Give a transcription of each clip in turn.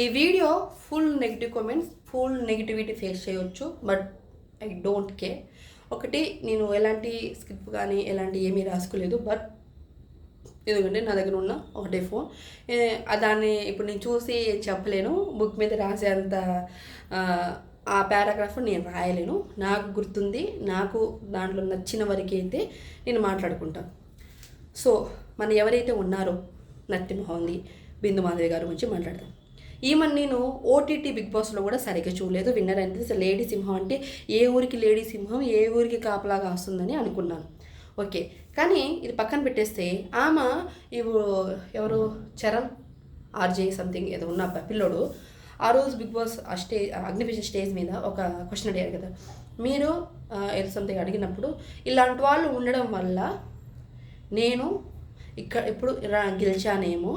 ఈ video full negative comments, full negativity face చేయవచ్చు, but I don't care. ఒకటి, నేను ఎలాంటి స్క్రిప్ట్ కానీ ఎలాంటి ఏమీ రాసుకోలేదు. బట్ ఎందుకంటే నా దగ్గర ఉన్న ఒకటే ఫోన్, దాన్ని ఇప్పుడు నేను చూసి చెప్పలేను. బుక్ మీద రాసేంత ఆ పారాగ్రాఫ్ నేను రాయలేను. నాకు గుర్తుంది, నాకు దాంట్లో నచ్చిన వరకు అయితే నేను మాట్లాడుకుంటాను. సో మన ఎవరైతే ఉన్నారో నత్తిమహోంది బిందు మాధవి గారి గురించి మాట్లాడతాం. ఈమెను నేను ఓటీటీ బిగ్ బాస్లో కూడా సరిగ్గా చూడలేదు. విన్నర్ అంటే లేడీ సింహం అంటే ఏ ఊరికి లేడీ సింహం, ఏ ఊరికి కాపలాగా వస్తుందని అనుకున్నాను. ఓకే, కానీ ఇది పక్కన పెట్టేస్తే ఆమె ఎవరు చరణ్ ఆర్జే సంథింగ్ ఏదో ఉన్న పిల్లోడు ఆ రోజు బిగ్ బాస్ ఆ అగ్నివేశ స్టేజ్ మీద ఒక క్వశ్చన్ అడిగారు కదా, మీరు ఏదో సంథింగ్ అడిగినప్పుడు ఇలాంటి వాళ్ళు ఉండడం వల్ల నేను ఇప్పుడు గెలిచానేమో,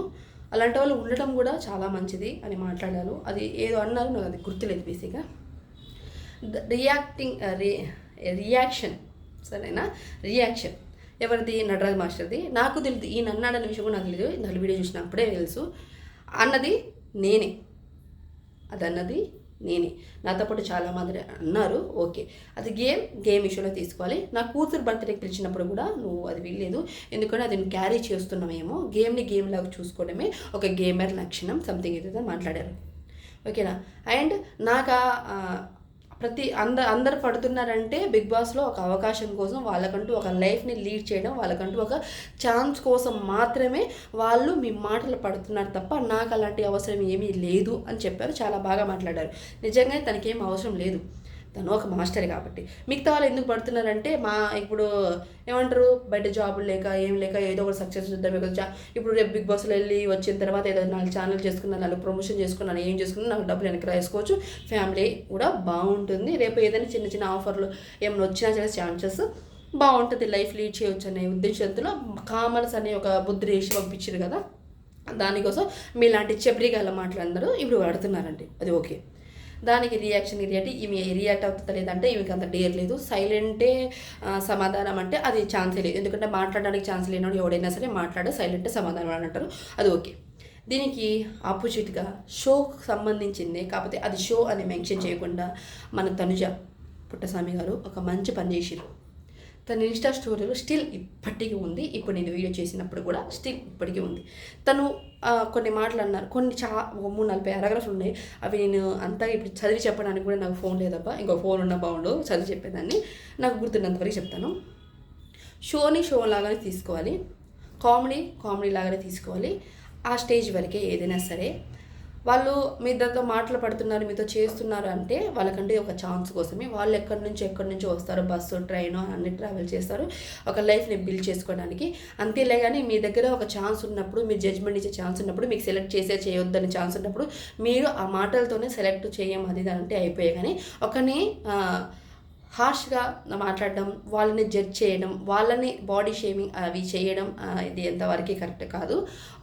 అలాంటి వాళ్ళు ఉండటం కూడా చాలా మంచిది అని మాట్లాడాను. అది ఏదో అన్నారు, నాకు అది గుర్తులేదు. బేసిక్గా రియాక్షన్ సరేనా, రియాక్షన్ ఎవరిది? నటరాజ్ మాస్టర్ది. నాకు తెలియదు ఈయన అన్నాడన్న విషయం కూడా నాకు తెలియదు. ఇందులో వీడియో చూసినప్పుడే తెలుసు. అన్నది నేనే, అది అన్నది నేనే. నాతో పాటు చాలామంది అన్నారు. ఓకే, అది గేమ్ ఇష్యూలో తీసుకోవాలి. నా కూతురు బర్త్డేకి పిలిచినప్పుడు కూడా నువ్వు అది వీల్లేదు, ఎందుకంటే అది నువ్వు క్యారీ చేస్తున్నామేమో, గేమ్ని గేమ్ లాగా చూసుకోవడమే ఒక గేమర్ లక్షణం సంథింగ్ ఏదైతే మాట్లాడారు. ఓకేనా? అండ్ నాకు అందరు పడుతున్నారంటే బిగ్ బాస్లో ఒక అవకాశం కోసం, వాళ్ళకంటూ ఒక లైఫ్ని లీడ్ చేయడం, వాళ్ళకంటూ ఒక ఛాన్స్ కోసం మాత్రమే వాళ్ళు మీ మాటలు పడుతున్నారు తప్ప నాకు అలాంటి అవసరం ఏమీ లేదు అని చెప్పారు. చాలా బాగా మాట్లాడారు. నిజంగానే తనకేం అవసరం లేదు, తను ఒక మాస్టర్ కాబట్టి. మిగతా వాళ్ళు ఎందుకు పడుతున్నారంటే ఇప్పుడు ఏమంటారు, బయట జాబులు లేక ఏం లేక ఏదో ఒకటి సక్సెస్ చూద్దాం కదా. ఇప్పుడు రేపు బిగ్ బాస్లో వెళ్ళి వచ్చిన తర్వాత ఏదో 4 ఛానల్ చేసుకున్నాను, 4 ప్రమోషన్ చేసుకున్నాను, ఏం చేసుకున్నాను, నాకు డబ్బులు వెనక్కి రాసుకోవచ్చు, ఫ్యామిలీ కూడా బాగుంటుంది. రేపు ఏదైనా చిన్న చిన్న ఆఫర్లు ఏమైనా వచ్చినా సరే ఛాన్సెస్ బాగుంటుంది, లైఫ్ లీడ్ చేయవచ్చు అనే ఉద్దేశంతో కామర్స్ అనే ఒక బుద్ధి వేసి పంపించారు కదా. దానికోసం మీలాంటి చెబ్రిగాల మాటలందరూ ఇప్పుడు పడుతున్నారండి. అది ఓకే. దానికి రియాక్షన్ ఈమె రియాక్ట్ అవుతుందా లేదంటే ఈమెకి అంత డేర్ లేదు. సైలెంటే సమాధానం అంటే అది ఛాన్సే లేదు. ఎందుకంటే మాట్లాడడానికి ఛాన్స్ లేనివాడు ఎవడైనా సరే మాట్లాడే సైలెంటే సమాధానం అని అంటారు. అది ఓకే. దీనికి ఆపోజిట్గా షోకి సంబంధించింది, కాకపోతే అది షో అని మెన్షన్ చేయకుండా మన తనుజ పుట్టస్వామి గారు ఒక మంచి పని చేసిరు. తన ఇన్స్టా స్టోరీలో స్టిల్ ఇప్పటికీ ఉంది. ఇప్పుడు నేను వీడియో చేసినప్పుడు కూడా స్టిల్ ఇప్పటికీ ఉంది. తను కొన్ని మాటలు అన్నారు, కొన్ని 3-4 పారాగ్రాఫ్లు ఉన్నాయి. అవి నేను అంతా ఇప్పుడు చదివి చెప్పడానికి కూడా నాకు ఫోన్ లేదబ్బా, ఇంకో ఫోన్ ఉన్నా బాగుండు చదివి చెప్పేదాన్ని. నాకు గుర్తున్నంతవరకు చెప్తాను. షోని షో లాగానే తీసుకోవాలి, కామెడీ లాగానే తీసుకోవాలి. ఆ స్టేజ్ వరకే ఏదైనా సరే. వాళ్ళు మీ ఇద్దరితో మాటలు పడుతున్నారు, మీతో చేస్తున్నారు అంటే వాళ్ళకంటే ఒక ఛాన్స్ కోసమే. వాళ్ళు ఎక్కడి నుంచో వస్తారు, బస్సు ట్రైను అన్ని ట్రావెల్ చేస్తారు ఒక లైఫ్ని బిల్డ్ చేసుకోవడానికి. అంతేలే కానీ మీ దగ్గర ఒక ఛాన్స్ ఉన్నప్పుడు, మీరు జడ్జ్మెంట్ ఇచ్చే ఛాన్స్ ఉన్నప్పుడు, మీకు సెలెక్ట్ చేయొద్దని ఛాన్స్ ఉన్నప్పుడు మీరు ఆ మాటలతోనే సెలెక్ట్ చేయం అది అంటే అయిపోయాయి. కానీ ఒకని హార్ష్గా మాట్లాడడం, వాళ్ళని జడ్జ్ చేయడం, వాళ్ళని బాడీ షేమింగ్ అవి చేయడం ఇది ఎంతవరకు కరెక్ట్ కాదు.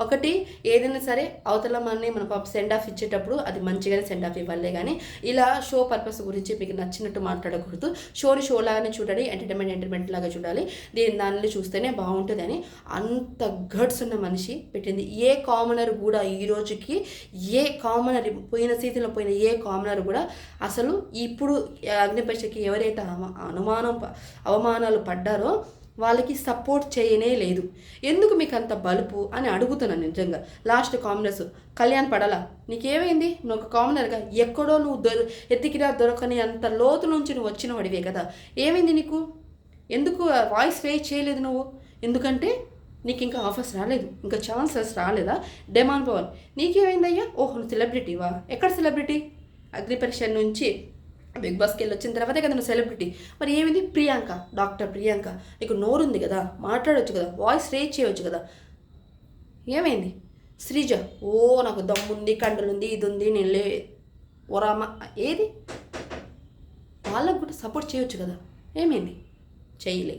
ఒకటి, ఏదైనా సరే అవతల మనని మన సెండ్ ఆఫ్ ఇచ్చేటప్పుడు అది మంచిగానే సెండ్ ఆఫ్ ఇవ్వాలి. కానీ ఇలా షో పర్పస్ గురించి మీకు నచ్చినట్టు మాట్లాడకూడదు. షోని షో లాగానే చూడాలి, ఎంటర్టైన్మెంట్ లాగా చూడాలి. దానిలో చూస్తేనే బాగుంటుంది అని అంత గట్స్ ఉన్న మనిషి పెట్టింది. ఏ కామనర్ కూడా ఈ రోజుకి పోయిన సీజన్లో పోయిన ఏ కామనర్ కూడా అసలు ఇప్పుడు అగ్నిపరీక్షకి ఎవరైతే అవమానాలు పడ్డారో వాళ్ళకి సపోర్ట్ చేయనే లేదు. ఎందుకు మీకు అంత బలుపు అని అడుగుతున్నాను నిజంగా. లాస్ట్ కామనర్స్ కళ్యాణ్ పడాలా, నీకేమైంది? నువ్వు ఒక కామనర్గా ఎక్కడో నువ్వు ఎత్తికిరా దొరకని అంత లోతు నుంచి నువ్వు వచ్చిన వాడివే కదా, ఏమైంది నీకు? ఎందుకు వాయిస్ రేజ్ చేయలేదు నువ్వు? ఎందుకంటే నీకు ఇంకా ఆఫర్స్ రాలేదు, ఇంకా ఛాన్సెస్ రాలేదా? డెమాన్ పవన్ నీకేమైందయ్యా? ఓహో, నువ్వు సెలబ్రిటీవా? ఎక్కడ సెలబ్రిటీ? అగ్నిపరీక్ష నుంచి బిగ్ బాస్కి వెళ్ళి వచ్చిన తర్వాతే కదా నువ్వు సెలబ్రిటీ. మరి ఏమైంది? ప్రియాంక, డాక్టర్ ప్రియాంక, నీకు నోరుంది కదా, మాట్లాడవచ్చు కదా, వాయిస్ రేజ్ చేయవచ్చు కదా, ఏమైంది? శ్రీజ, ఓ నాకు దమ్ముంది, కండలుంది, ఇది ఉంది, నేను ఓరామ ఏది? వాళ్ళకు కూడా సపోర్ట్ చేయవచ్చు కదా, ఏమైంది? చేయలే.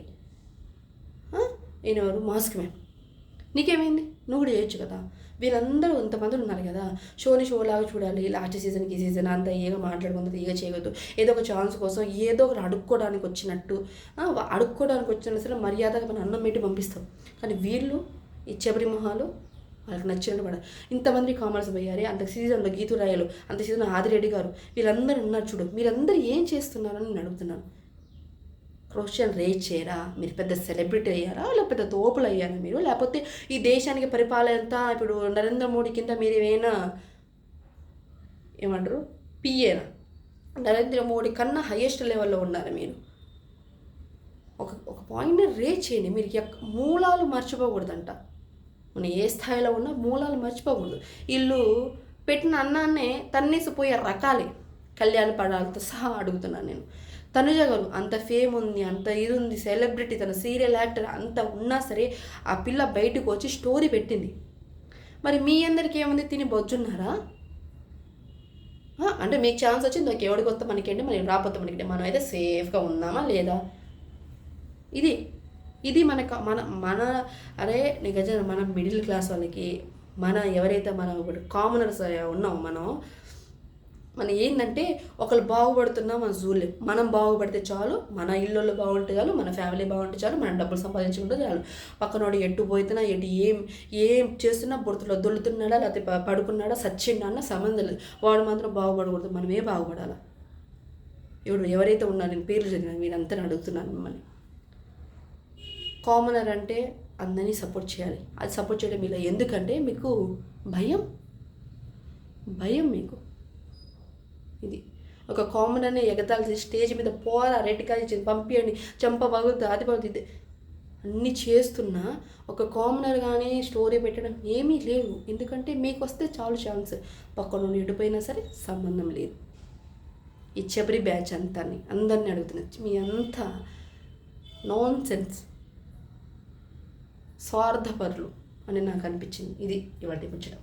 ఈయనెవరు? మాస్క్ మ్యాన్, నీకేమైంది? నువ్వు కూడా చేయొచ్చు కదా. వీళ్ళందరూ ఇంతమంది ఉన్నారు కదా, షోని షోలాగా చూడాలి. లాస్ట్ సీజన్కి ఈ సీజన్ అంతా ఏగా మాట్లాడుకుంటుంది, ఏగా చేయవద్దు. ఏదో ఒక ఛాన్స్ కోసం ఏదో ఒకటి అడుక్కోవడానికి వచ్చిన సరే మర్యాదగా మనం అన్నం పెట్టి పంపిస్తాం. కానీ వీళ్ళు ఈ చెబరి మొహాలు వాళ్ళకి నచ్చినట్టు పడాలి. ఇంతమంది కామర్స్ పోయారే, అంత సీజన్లో గీతు రాయలు, అంత సీజన్లో ఆదిరెడ్డి గారు, వీళ్ళందరూ ఉన్నారు చూడు, మీరందరూ ఏం చేస్తున్నారని నేను అడుగుతున్నాను. క్వశ్చన్ రేజ్ చేయరా? మీరు పెద్ద సెలబ్రిటీ అయ్యారా, లేకపోతే పెద్ద తోపులు అయ్యారా మీరు? లేకపోతే ఈ దేశానికి పరిపాలన ఇప్పుడు నరేంద్ర మోడీ కింద మీరు ఏమైనా ఏమంటారు పిఏనా? నరేంద్ర మోడీ కన్నా హయ్యెస్ట్ లెవెల్లో ఉన్నారు మీరు. ఒక పాయింట్ని రేజ్ చేయండి. మీరు మూలాలు మర్చిపోకూడదంట. మనం ఏ స్థాయిలో ఉన్నా మూలాలు మర్చిపోకూడదు. వీళ్ళు పెట్టిన అన్నాన్నే తన్నేసిపోయే రకాలే. కళ్యాణ పడాలతో సహా అడుగుతున్నాను నేను. తనుజ గారు అంత ఫేమ్ ఉంది, అంత ఇది ఉంది, సెలబ్రిటీ, తన సీరియల్ యాక్టర్ అంత ఉన్నా సరే ఆ పిల్ల బయటకు వచ్చి స్టోరీ పెట్టింది. మరి మీ అందరికీ ఏముంది? తిని బొజ్జున్నారా? అంటే మీకు ఛాన్స్ వచ్చింది, ఓకే, ఎవడికి వస్తే మనకేంటి, మనం రాకపోతే మనకి, మనం అయితే సేఫ్గా ఉన్నామా లేదా? ఇది మన అరే నిజంగా మన మిడిల్ క్లాస్ వాళ్ళకి, ఎవరైతే మనం ఇప్పుడు కామనర్స్ ఉన్నామో మనం ఏంటంటే ఒకళ్ళు బాగుపడుతున్నాం మనం చూడలేం. మనం బాగుపడితే చాలు, మన ఇళ్ళల్లో బాగుంటే చాలు, మన ఫ్యామిలీ బాగుంటే చాలు, మనం డబ్బులు సంపాదించుకుంటే చాలు. పక్కనోడు ఎటు పోతున్నా, ఎటు ఏం చేస్తున్నా, బుడతలో దొల్లుతున్నాడా, లేకపోతే పడుకున్నాడా, సచ్చిండా అన్న సంబంధం లేదు. వాడు మాత్రం బాగుపడకూడదు, మనమే బాగుపడాలా. ఎవరైతే ఉన్నారో నేను పేర్లు చదివాను, మీరంతా అడుగుతున్నాను మిమ్మల్ని. కామనర్ అంటే అందరినీ సపోర్ట్ చేయాలి. అది సపోర్ట్ చేయడం ఇలా ఎందుకంటే మీకు భయం మీకు. ఇది ఒక కామనర్ని ఎగతాళి స్టేజ్ మీద పోరా, రెట్టికాయ పంపియండి, చెంప పగులుతుంది, అది పగులుతుంది, అన్నీ చేస్తున్నా ఒక కామనర్ కానీ స్టోరీ పెట్టడం ఏమీ లేవు. ఎందుకంటే మీకు వస్తే చాలు ఛాన్స్, పక్కన ఎటుపోయినా సరే సంబంధం లేదు. ఈ చెబరి బ్యాచ్ అందరినీ అడుగుతున్నారు, మీ అంతా నాన్ సెన్స్, స్వార్థపరులు అని నాకు అనిపించింది. ఇది ఇవాటి ముచ్చట.